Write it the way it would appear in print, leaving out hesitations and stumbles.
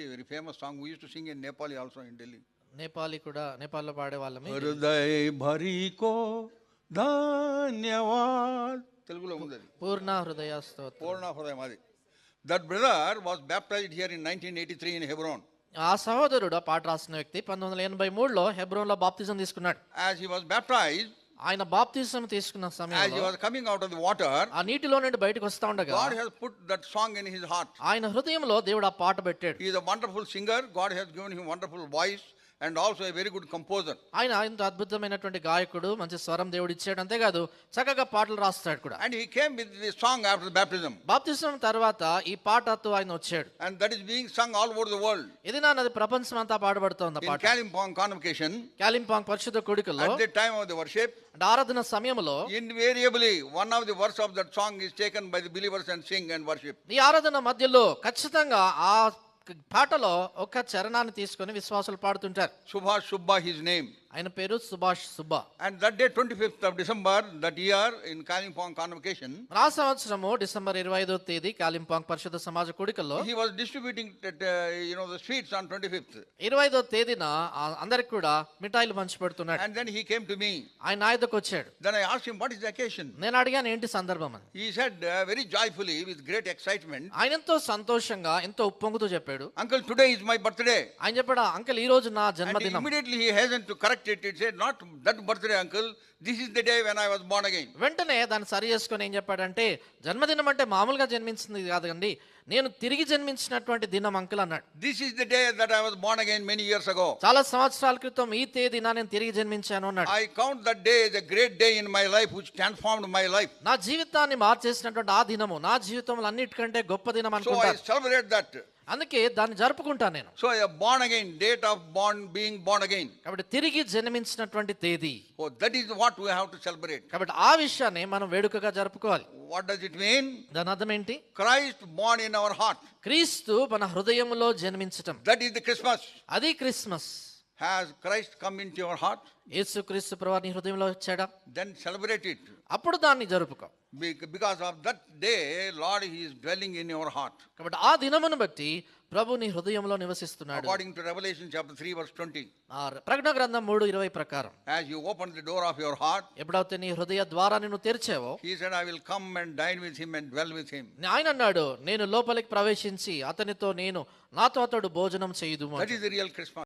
Hindi, very famous song. We used to sing in Nepali also in Delhi. Nepali కూడా, నేపాల్లో పాడే వాళ్ళమే. హృదయ భరికో ధన్యవాద్ తెలుగులో ఉంది అది. పూర్ణ హృదయ స్తోత్రం. పూర్ణ హృదయం అది. That brother was baptized here in 1983 in Hebron. ఆ సహోదరుడు ఆ పాట రాసిన వ్యక్తి 1983లో హెబ్రోన్లో బాప్తిజం తీసుకున్నాడు. As he was baptized, ఆయన బాప్తిజం తీసుకున్న as he సమయంలో was coming out of the water, ఆ నీటిలో నుండి బయటకు వస్తా ఉండగా God has put that song in his heart. ఆయన హృదయంలో దేవుడు ఆ పాట పెట్టాడు. He is a wonderful singer. God has given him wonderful voice and also a very good composer. ఆయన ఇంత అద్భుతమైనటువంటి గాయకుడు, మంచి స్వరం దేవుడు ఇచ్చాడు. అంతేకాదు చక్కగా పాటలు రాస్తాడు కూడా. And he came with this song after the baptism. బాప్తిజం తర్వాత ఈ పాటతో ఆయన వచ్చాడు. And that is being sung all over the world. ఇది నది ప్రపంచం అంతా పాడబడుతోంది ఆ In పాట. Kalimpong convocation, కాలింపాంగ్ పరిశుద్ధ కూడికలో at the time of the worship, ఆరాధన సమయంలో invariably one of the verse of that song is taken by the believers and sing and worship. ఈ ఆరాధన మధ్యలో ఖచ్చితంగా ఆ పాటలో ఒక చరణాన్ని తీసుకొని విశ్వాసులు పాడుతుంటారు. Subhash Subba his name. ఆయన పేరు Subhash Subba. And that day 25th of December that year in Kalimpong convocation, ఆ సంవత్సరము డిసెంబర్ 25వ తేదీ కాలింపాంగ్ పరిశుద్ధ సమాజ కూడికల్లో he was distributing the sweets on 25th. 25వ తేదీన అందరికి కూడా మిఠాయిలు పంచిపెడుతున్నాడు. And then he came to me. ఆయన నా యొద్దకు వచ్చాడు. Then I asked him, what is the occasion? నేను అడిగాను ఏంటి సందర్భం అని. He said very joyfully with great excitement, ఆయన ఎంతో సంతోషంగా ఎంతో ఉప్పొంగుతూ చెప్పాడు. Uncle, today is my birthday. ఆయన చెప్పాడు, అంకుల్ ఈ రోజు నా And జన్మదినం. immediately he hastened to correct it. He said, not that birthday, uncle. This is the day when I was born again. వెంటనే దాన్ని సరి చేసుకొని ఏం చెప్పాడంటే, జన్మదినం అంటే మామూలుగా జన్మించింది కాదండి, నేను తిరిగి జన్మించినటువంటి దినం అంకుల్ అన్నాడు. This is the day that I was born again many years ago. చాలా సంవత్సరాల క్రితం ఈ తేదీన నేను తిరిగి జన్మించాను అన్నాడు. I count that day as a great day in my life which transformed my life. నా జీవితాన్ని మార్చేసినటువంటి ఆ దినము నా జీవితంలో అన్నిటికంటే గొప్ప దినం So I అనుకుంటాను. celebrate that. అందుకే దాన్ని జరుపుకుంటాను నేను. So a born again, date of being born again. కాబట్టి తిరిగి జన్మించినటువంటి తేదీ. Oh, that is what we have to celebrate. కాబట్టి ఆ విషయాన్ని మనం వేడుకగా జరుపుకోవాలి. What does it mean? దాని అర్థం ఏంటి? Christ born in our heart. క్రీస్తు మన హృదయంలో జన్మించటం. That is the Christmas. అది Christmas. Has Christ come into your heart? యేసుక్రీస్తు ప్రభువు నీ హృదయంలో వచ్చాడా? Then celebrate it. అప్పుడు దాన్ని జరుపుకో. Because of that day, Lord, He is dwelling in your heart. కాబట్టి ఆ దినమును బట్టి ప్రభు నీ హృదయంలో నివసిస్తున్నాడు. According to Revelation chapter 3 verse 20. ప్రకటన గ్రంథం 3:20 ప్రకారం, As you open the door of your heart, ఎప్పుడైతే నీ హృదయ ద్వారాన్ని నువ్వు తెరిచావో, He said, I will come and dine with him and dwell with him. ఆయన అన్నాడు, నేను లోపలికి ప్రవేశించి అతనితో నాతో అతడు భోజనం చేయుదుము. That is the real Christmas.